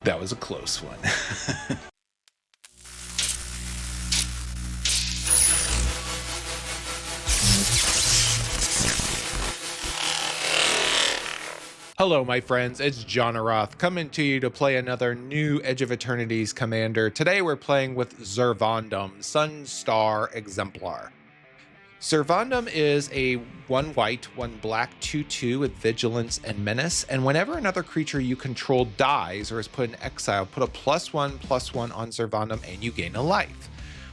That was a close one. Hello, my friends, it's Johnaroth coming to you to play another new Edge of Eternity's commander. Today we're playing with Vondam, Sunstar Exemplar. Vondam is a 1 white, 1 black 2/2 with Vigilance and Menace, and whenever another creature you control dies or is put in exile, put a +1/+1 on Vondam and you gain a life.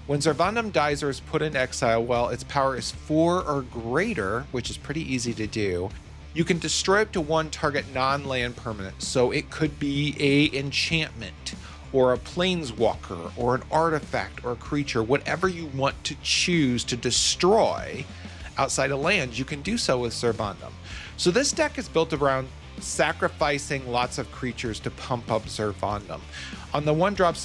When Vondam dies or is put in exile, well, its power is 4 or greater, which is pretty easy to do. You can destroy up to 1 target non-land permanent, so it could be a enchantment, or a planeswalker, or an artifact, or a creature, whatever you want to choose to destroy outside of lands, you can do so with Vondam. So this deck is built around sacrificing lots of creatures to pump up Vondam. On the 1-drop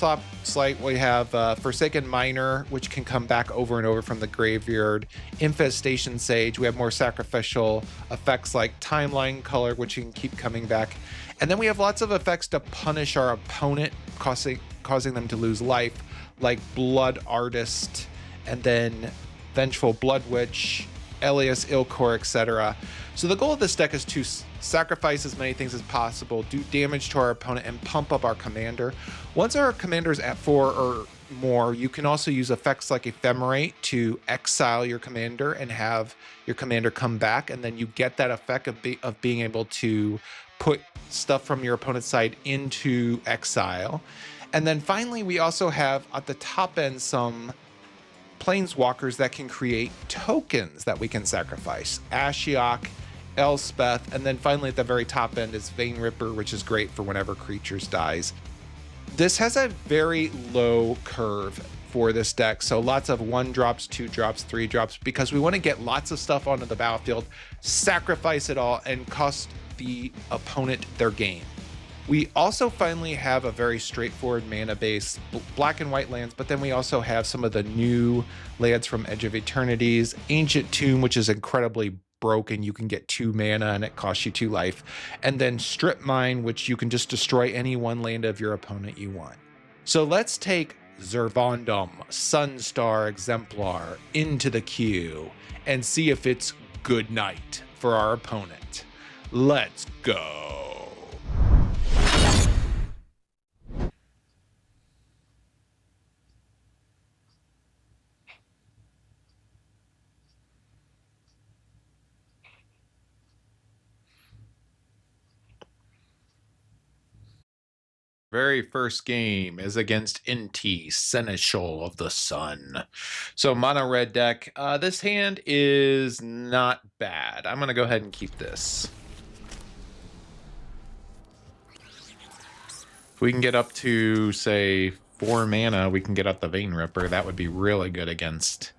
slate, we have Forsaken Miner, which can come back over and over from the graveyard. Infestation Sage, we have more sacrificial effects like Timeline Color, which can keep coming back. And then we have lots of effects to punish our opponent, causing them to lose life, like Blood Artist, and then Vengeful Blood Witch, Elias Ilkor, etc. So the goal of this deck is to sacrifice as many things as possible, do damage to our opponent, and pump up our commander. Once our commander is at 4 or more, you can also use effects like Ephemerate to exile your commander and have your commander come back, and then you get that effect of being able to put stuff from your opponent's side into exile. And then finally, we also have at the top end some planeswalkers that can create tokens that we can sacrifice. Ashiok, Elspeth, and then finally at the very top end is Vein Ripper, which is great for whenever creatures dies. This has a very low curve for this deck, so lots of 1-drops, 2-drops, 3-drops, because we want to get lots of stuff onto the battlefield, sacrifice it all, and cost the opponent their game. We also finally have a very straightforward mana base, black and white lands, but then we also have some of the new lands from Edge of Eternity's Ancient Tomb, which is incredibly broken. You can get 2 mana and it costs you 2 life. And then Strip Mine, which you can just destroy any 1 land of your opponent you want. So let's take Vondam, Sunstar Exemplar into the queue and see if it's good night for our opponent. Let's go. Very first game is against NT, Seneschal of the Sun. So mono red deck. This hand is not bad. I'm going to go ahead and keep this. If we can get up to, say, 4 mana, we can get out the Vein Ripper. That would be really good against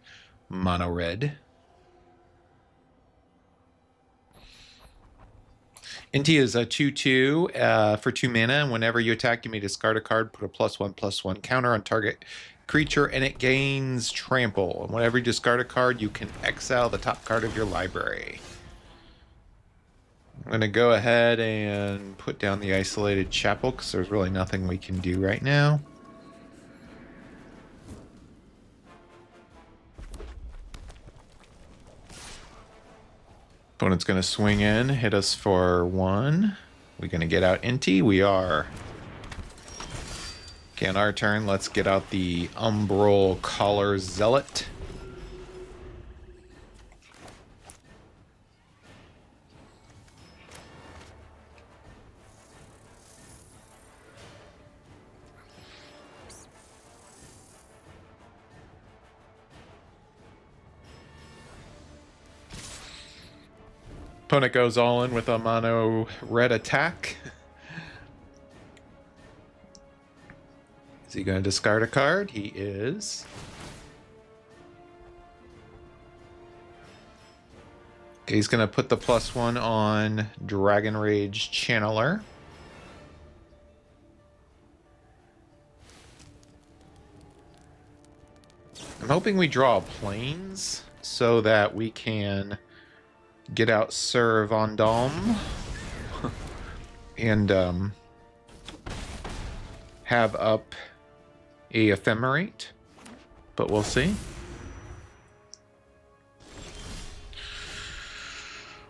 mono red. NT is a 2/2 for 2 mana, and whenever you attack, you may discard a card, put a +1/+1 counter on target creature, and it gains trample. And whenever you discard a card, you can exile the top card of your library. I'm going to go ahead and put down the Isolated Chapel, because there's really nothing we can do right now. Opponent's going to swing in, hit us for 1. We're going to get out NT. We are. Okay, on our turn, let's get out the Umbral Collar Zealot. Opponent goes all in with a mono red attack. Is he going to discard a card? He is. Okay, he's going to put the +1 on Dragon Rage Channeler. I'm hoping we draw planes so that we can get out Vondam and have up a ephemerate, but we'll see.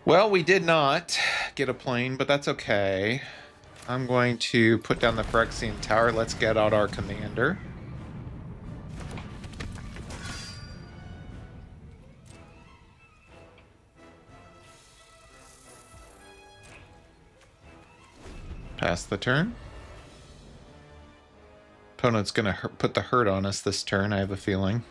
Well, we did not get a plane, but that's okay. I'm going to put down the Phyrexian Tower. Let's get out our commander. Pass the turn. Opponent's going to put the hurt on us this turn, I have a feeling.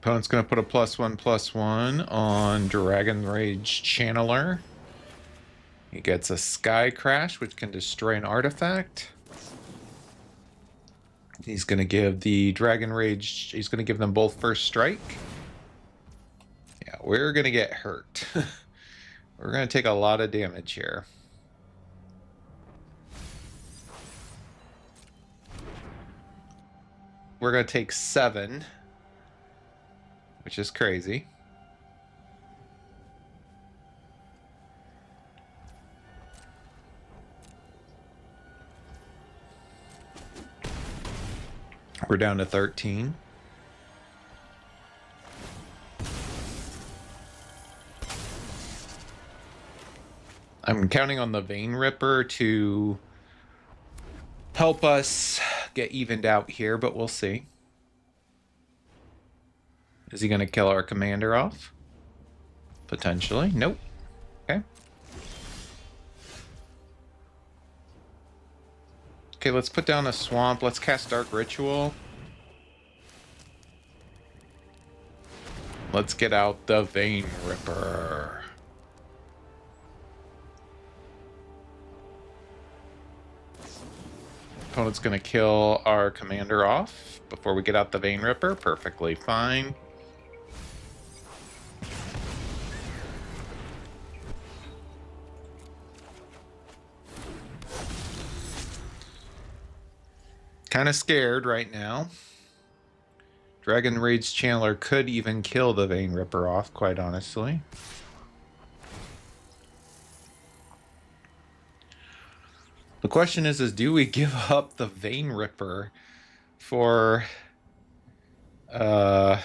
Opponent's going to put a +1/+1 on Dragon Rage Channeler. He gets a Sky Crash, which can destroy an artifact. He's going to give the Dragon Rage, he's going to give them both first strike. Yeah, we're going to get hurt. We're going to take a lot of damage here. We're going to take 7, which is crazy. We're down to 13. I'm counting on the Vein Ripper to help us get evened out here, but we'll see. Is he going to kill our commander off? Potentially. Nope. Okay. Okay, let's put down a swamp. Let's cast Dark Ritual. Let's get out the Vein Ripper. Opponent's going to kill our commander off before we get out the Vein Ripper. Perfectly fine. Kind of scared right now. Dragon Rage Channeler could even kill the Vein Ripper off, quite honestly. The question is do we give up the Vein Ripper for a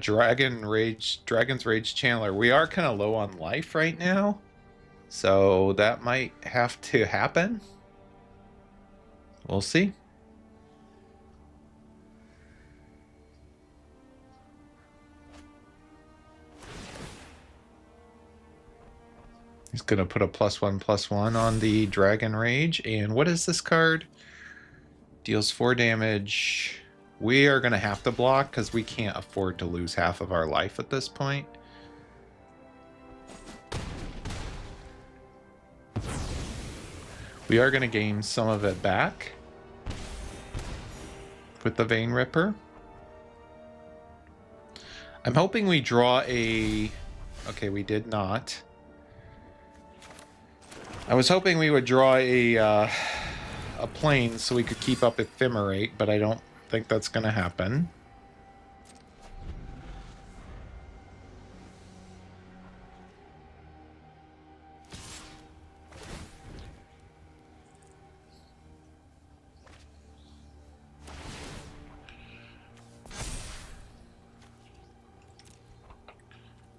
Dragon's Rage Channeler? We are kind of low on life right now, so that might have to happen. We'll see. He's going to put a +1/+1 on the Dragon Rage. And what is this card? Deals 4 damage. We are going to have to block because we can't afford to lose half of our life at this point. We are going to gain some of it back with the Vein Ripper. I'm hoping we draw a... Okay, we did not. I was hoping we would draw a plane so we could keep up Ephemerate, but I don't think that's going to happen.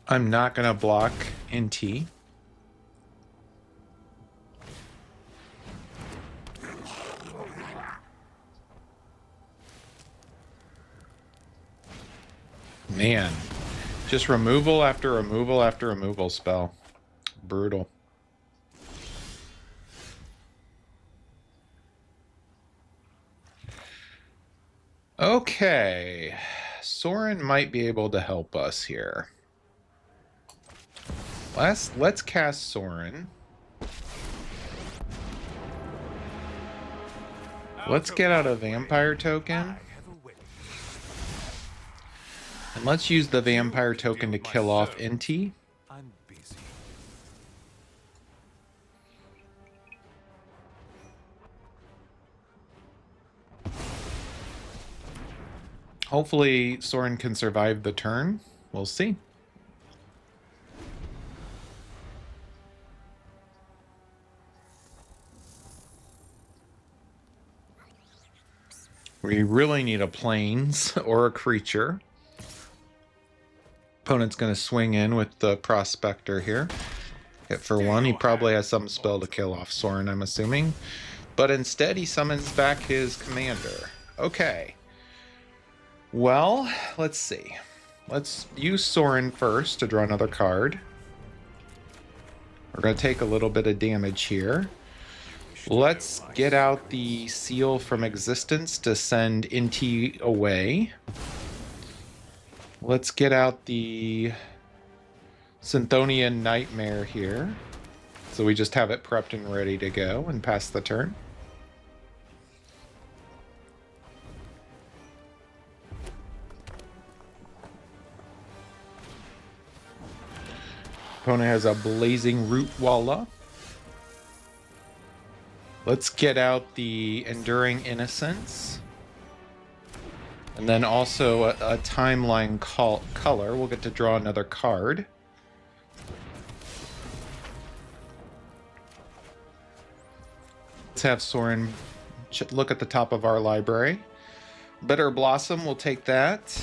I'm not going to block NT. Man, just removal after removal after removal spell. Brutal. Okay, Sorin might be able to help us here. Let's cast Sorin. Let's get out a vampire token. And let's use the vampire token to kill off NT. Hopefully Soren can survive the turn. We'll see. We really need a plains or a creature. Opponent's going to swing in with the Prospector here. Hit for one. He probably has some spell to kill off Soren, I'm assuming. But instead, he summons back his commander. Okay. Well, let's see. Let's use Soren first to draw another card. We're going to take a little bit of damage here. Let's get out the Seal from Existence to send Inti away. Let's get out the Synthonian Nightmare here. So we just have it prepped and ready to go and pass the turn. Opponent has a Blazing Root Walla. Let's get out the Enduring Innocence. And then also a Timeline Color. We'll get to draw another card. Let's have Soren look at the top of our library. Bitter Blossom, we'll take that.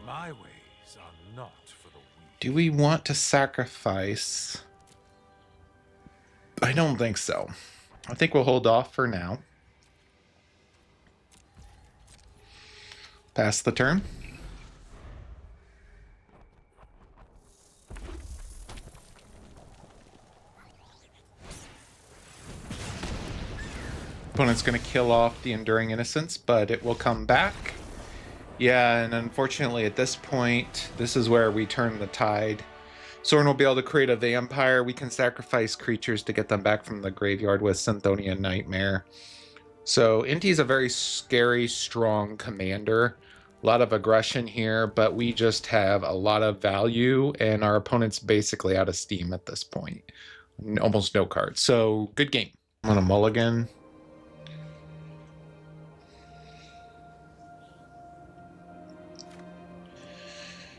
My ways are not for the weak. Do we want to sacrifice? I don't think so. I think we'll hold off for now. Pass the turn. Opponent's going to kill off the Enduring Innocence, but it will come back. Yeah, and unfortunately at this point, this is where we turn the tide. Soren will be able to create a vampire. We can sacrifice creatures to get them back from the graveyard with Synthonian Nightmare. So Inti's a very scary, strong commander. A lot of aggression here, but we just have a lot of value, and our opponent's basically out of steam at this point. Almost no cards. So good game. I'm gonna mulligan.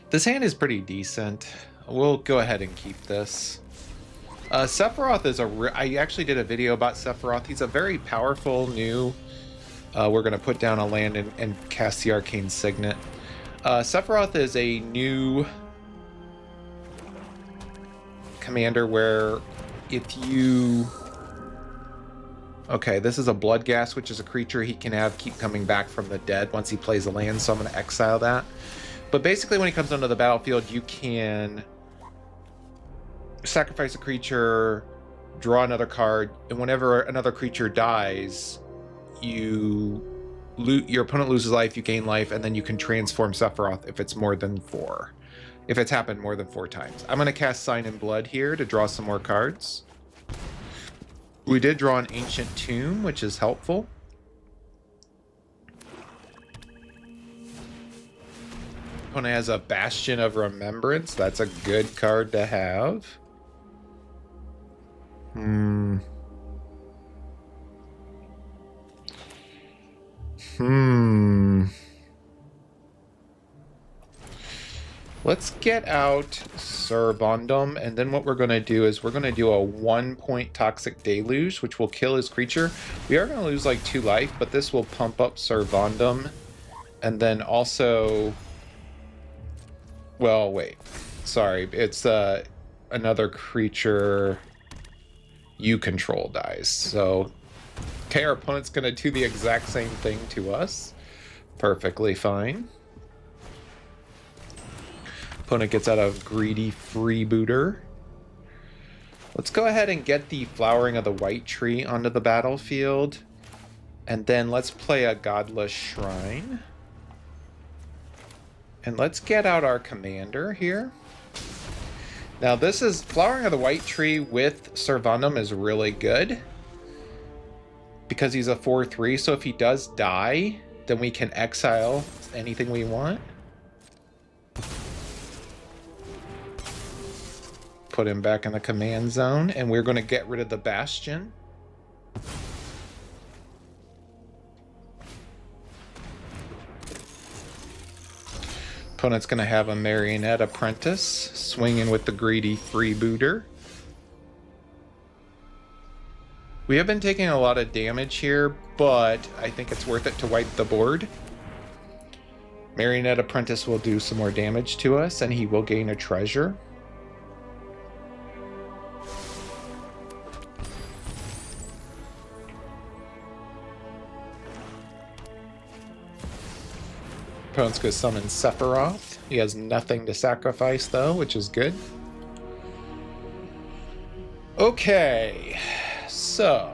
This hand is pretty decent. We'll go ahead and keep this. Sephiroth is I actually did a video about Sephiroth. He's a very powerful new... we're going to put down a land and cast the Arcane Signet. Sephiroth is a new commander where if you... Okay, this is a Bloodghast, which is a creature he can have keep coming back from the dead once he plays a land, so I'm going to exile that. But basically when he comes onto the battlefield, you can sacrifice a creature, draw another card, and whenever another creature dies, your opponent loses life, you gain life, and then you can transform Sephiroth if it's more than 4. If it's happened more than 4 times. I'm going to cast Sign in Blood here to draw some more cards. We did draw an Ancient Tomb, which is helpful. Opponent has a Bastion of Remembrance. That's a good card to have. Let's get out Sir Vondam, and then what we're going to do is we're going to do a 1-point Toxic Deluge, which will kill his creature. We are going to lose like 2 life, but this will pump up Sir Vondam. And then also... Well, wait. Sorry. It's another creature you control dies. So, okay, our opponent's going to do the exact same thing to us. Perfectly fine. Opponent gets out a greedy freebooter. Let's go ahead and get the Flowering of the White Tree onto the battlefield. And then let's play a Godless Shrine. And let's get out our commander here. Now this is Flowering of the White Tree with Sir Vondam is really good. Because he's a 4/3, so if he does die, then we can exile anything we want. Put him back in the command zone, and we're going to get rid of the Bastion. Opponent's going to have a Marionette Apprentice swinging with the greedy freebooter. We have been taking a lot of damage here, but I think it's worth it to wipe the board. Marionette Apprentice will do some more damage to us, and he will gain a treasure. Opponent's going to summon Sephiroth. He has nothing to sacrifice, though, which is good. Okay, so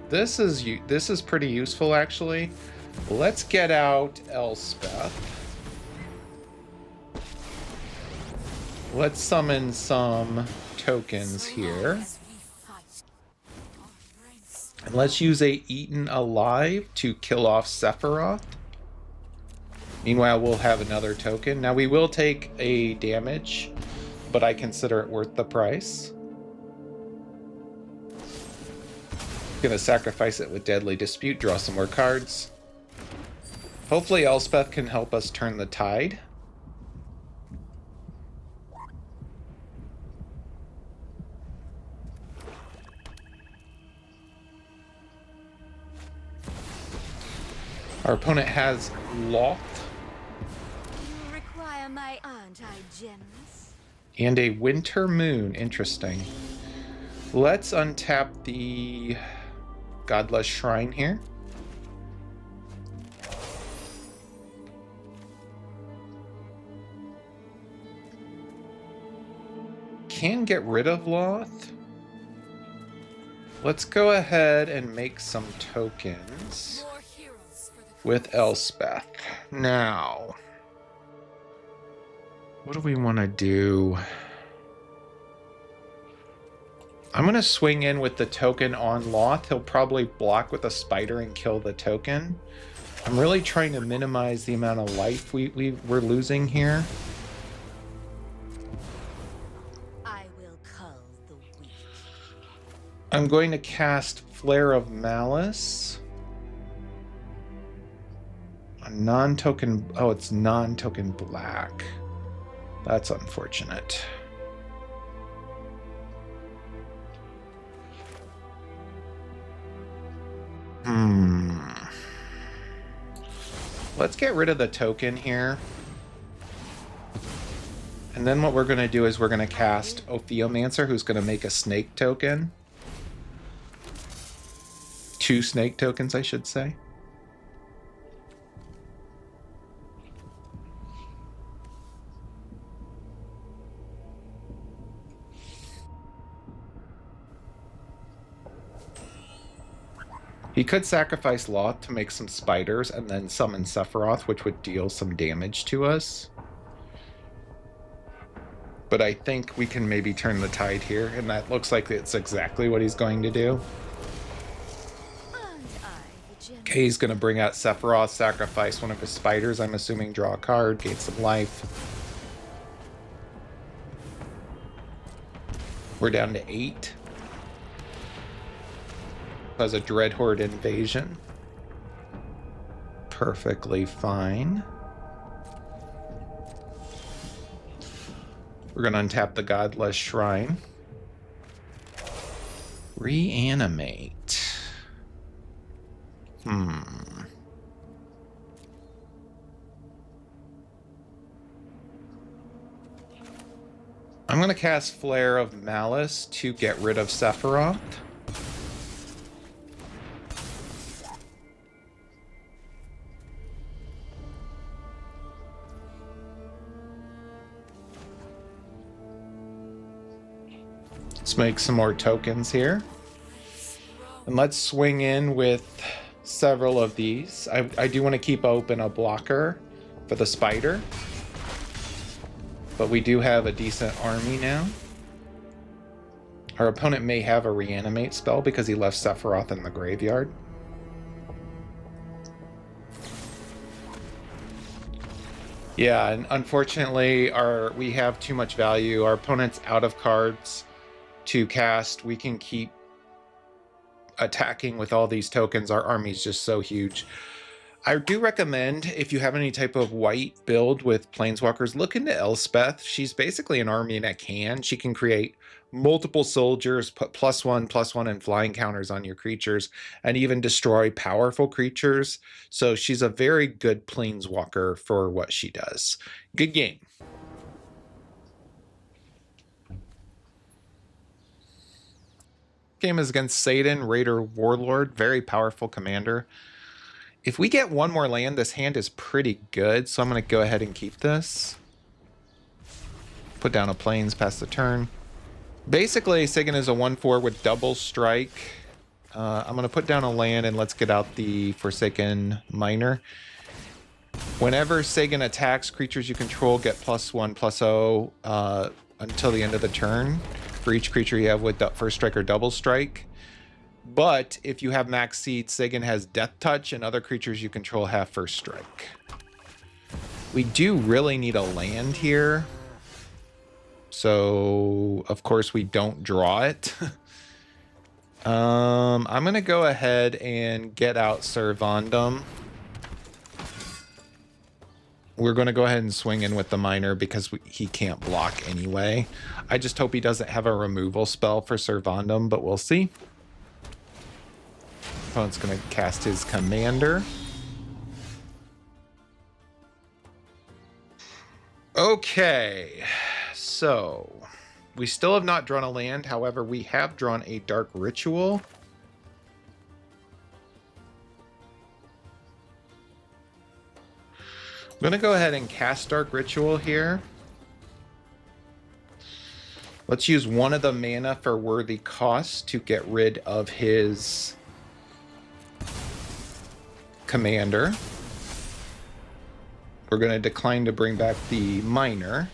this is pretty useful, actually. Let's get out Elspeth. Let's summon some tokens here. And let's use a Eaten Alive to kill off Sephiroth. Meanwhile, we'll have another token. Now, we will take a damage, but I consider it worth the price. Gonna sacrifice it with Deadly Dispute, draw some more cards. Hopefully Elspeth can help us turn the tide. Our opponent has Loth. You require my anti-gems. And a Winter Moon. Interesting. Let's untap the Godless Shrine here. Can get rid of Loth. Let's go ahead and make some tokens with Elspeth. Now, what do we want to do? I'm going to swing in with the token on Loth. He'll probably block with a spider and kill the token. I'm really trying to minimize the amount of life we're losing here. I will cull the weak. I'm going to cast Flare of Malice. A non-token... Oh, it's non-token black. That's unfortunate. Let's get rid of the token here. And then what we're going to do is we're going to cast Ophiomancer, who's going to make a snake token. 2 snake tokens, I should say. He could sacrifice Loth to make some spiders and then summon Sephiroth, which would deal some damage to us. But I think we can maybe turn the tide here, and that looks like it's exactly what he's going to do. Okay, he's going to bring out Sephiroth, sacrifice one of his spiders, I'm assuming draw a card, gain some life. We're down to 8. As a Dreadhorde invasion. Perfectly fine. We're going to untap the Godless Shrine. Reanimate. I'm going to cast Flare of Malice to get rid of Sephiroth. Let's make some more tokens here. And let's swing in with several of these. I do want to keep open a blocker for the spider. But we do have a decent army now. Our opponent may have a reanimate spell because he left Sephiroth in the graveyard. Yeah, and unfortunately we have too much value. Our opponent's out of cards to cast. We can keep attacking with all these tokens. Our army's just so huge. I do recommend, if you have any type of white build with planeswalkers, look into Elspeth. She's basically an army in a can. She can create multiple soldiers, put +1/+1 and flying counters on your creatures, and even destroy powerful creatures. So she's a very good planeswalker for what she does. Good game. Game is against Satan, Raider Warlord, very powerful commander. If we get one more land, this hand is pretty good, so I'm going to go ahead and keep this. Put down a plains, pass the turn. Basically, Sagan is a 1/4 with double strike. I'm going to put down a land, and let's get out the Forsaken Miner. Whenever Sagan attacks, creatures you control get +1/+0 until the end of the turn for each creature you have with first strike or double strike. But if you have max seed, Sagan has Death Touch, and other creatures you control have first strike. We do really need a land here. So, of course, we don't draw it. I'm going to go ahead and get out Sir Vondam. We're going to go ahead and swing in with the miner because he can't block anyway. I just hope he doesn't have a removal spell for Sir Vondam, but we'll see. Opponent's going to cast his commander. Okay, so we still have not drawn a land. However, we have drawn a Dark Ritual. I'm going to go ahead and cast Dark Ritual here. Let's use one of the mana for worthy cost to get rid of his commander. We're going to decline to bring back the miner.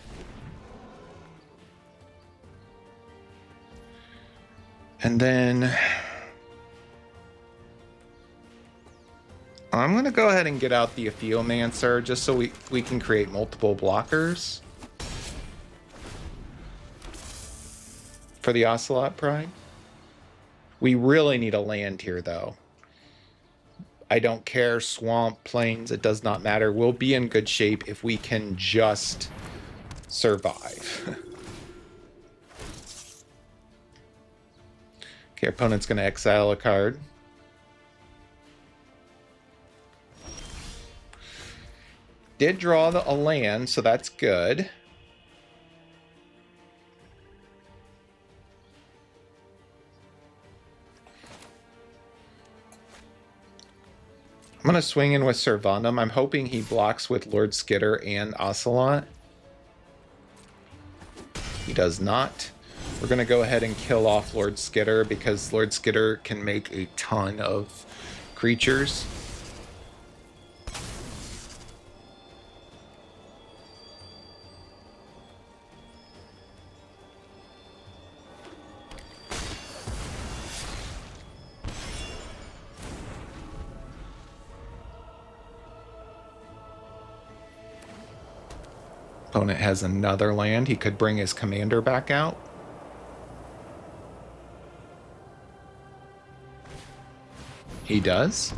And then I'm going to go ahead and get out the Aphiomancer just so we can create multiple blockers for the Ocelot Pride. We really need a land here, though. I don't care, swamp, plains, it does not matter. We'll be in good shape if we can just survive. Okay, opponent's going to exile a card. Did draw a land, so that's good. I'm going to swing in with Sir Vondam. I'm hoping he blocks with Lord Skitter and Ocelot. He does not. We're going to go ahead and kill off Lord Skitter because Lord Skitter can make a ton of creatures. Opponent has another land. He could bring his commander back out. He does.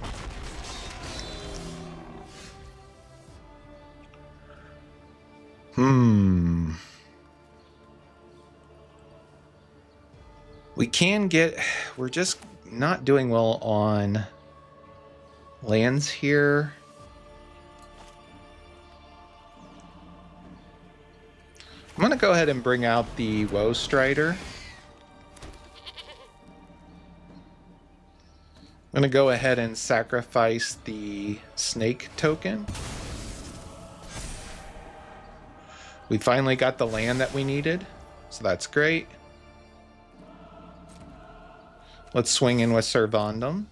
We can get... We're just not doing well on lands here. I'm going to go ahead and bring out the Woe Strider. I'm going to go ahead and sacrifice the Snake token. We finally got the land that we needed, so that's great. Let's swing in with Sir Vondam.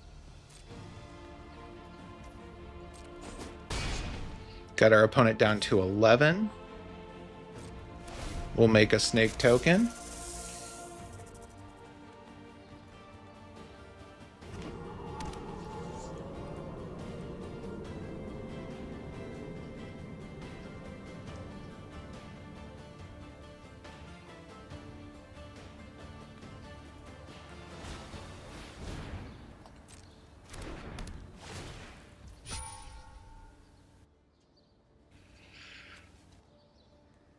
Got our opponent down to 11. We'll make a snake token.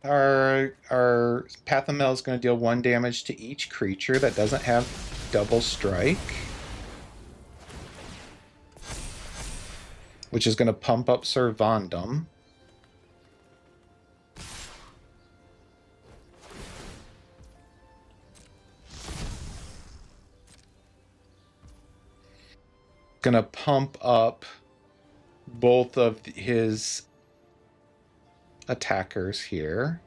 our Pathomel is going to deal 1 damage to each creature that doesn't have double strike, which is going to pump up Sir Vondam. Going to pump up both of his attackers here.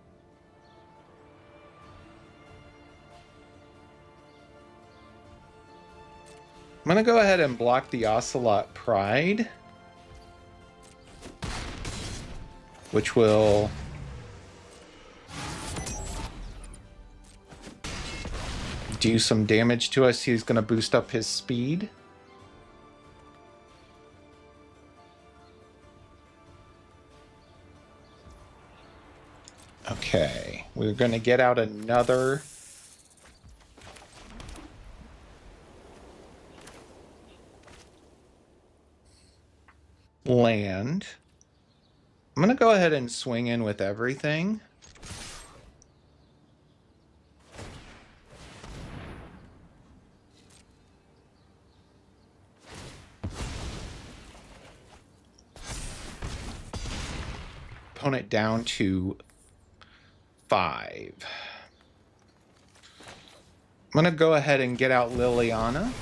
I'm going to go ahead and block the Ocelot Pride, which will do some damage to us. He's going to boost up his speed. Okay, we're going to get out another land. I'm going to go ahead and swing in with everything. Opponent down to 5. I'm going to go ahead and get out Liliana.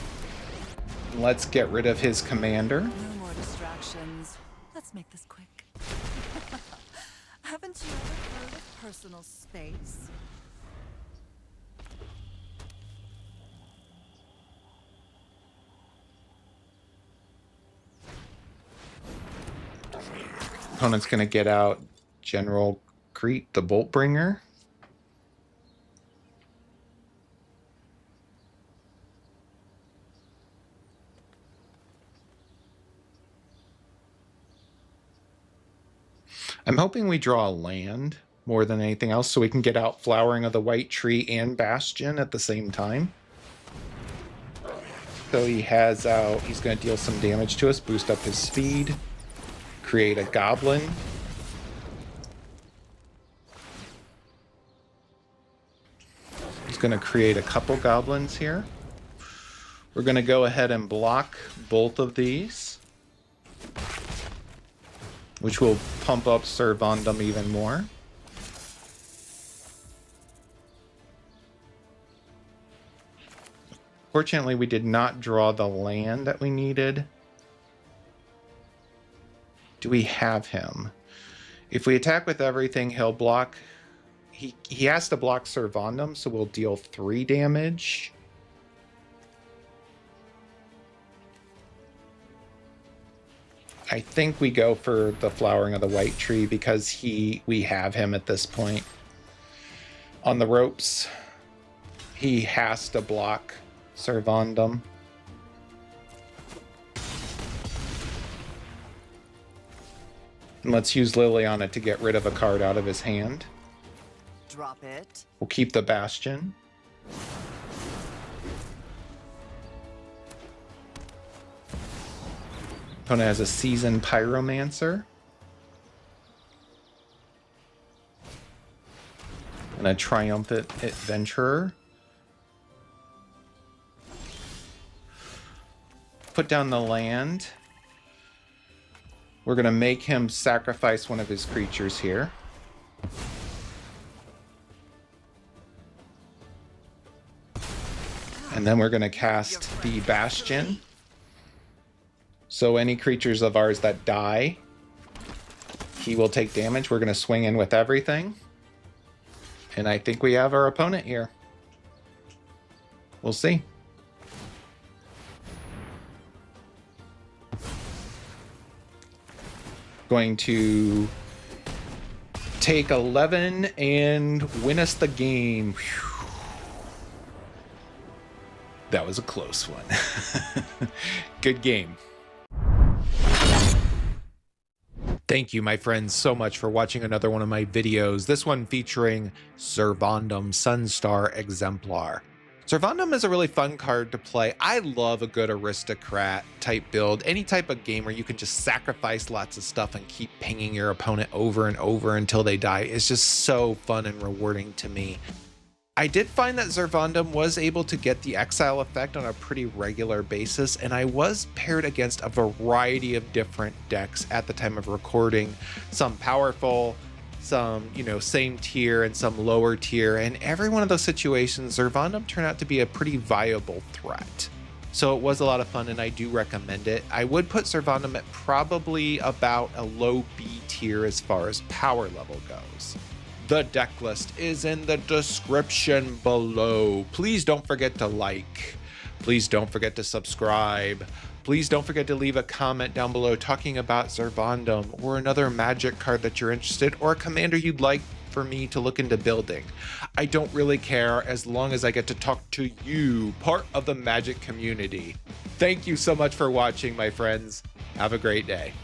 Let's get rid of his commander. No more distractions. Let's make this quick. Haven't you ever heard of personal space? Opponent's going to get out General Crete, the Boltbringer. I'm hoping we draw a land more than anything else so we can get out Flowering of the White Tree and Bastion at the same time. So he has out, he's going to deal some damage to us, boost up his speed, create a Goblin. He's going to create a couple Goblins here. We're going to go ahead and block both of these, which will pump up Sir Vondam even more. Fortunately, we did not draw the land that we needed. Do we have him? If we attack with everything, he'll block. He has to block Sir Vondam, so we'll deal 3 damage. I think we go for the Flowering of the White Tree because we have him at this point on the ropes. He has to block Sir Vondam. And let's use Liliana to get rid of a card out of his hand. Drop it. We'll keep the Bastion. Opponent has a Seasoned Pyromancer. And a Triumphant Adventurer. Put down the land. We're going to make him sacrifice one of his creatures here. And then we're going to cast the Bastion. So any creatures of ours that die, he will take damage. We're going to swing in with everything. And I think we have our opponent here. We'll see. Going to take 11 and win us the game. Whew. That was a close one. Good game. Thank you, my friends, so much for watching another one of my videos. This one featuring Sir Vondam Sunstar Exemplar. Vondam is a really fun card to play. I love a good aristocrat type build. Any type of game where you can just sacrifice lots of stuff and keep pinging your opponent over and over until they die is just so fun and rewarding to me. I did find that Vondam was able to get the exile effect on a pretty regular basis, and I was paired against a variety of different decks at the time of recording. Some powerful, some, same tier, and some lower tier, and every one of those situations, Vondam turned out to be a pretty viable threat. So it was a lot of fun, and I do recommend it. I would put Vondam at probably about a low B tier as far as power level goes. The deck list is in the description below. Please don't forget to like. Please don't forget to subscribe. Please don't forget to leave a comment down below talking about Vondam or another Magic card that you're interested, or a commander you'd like for me to look into building. I don't really care as long as I get to talk to you, part of the Magic community. Thank you so much for watching, my friends. Have a great day.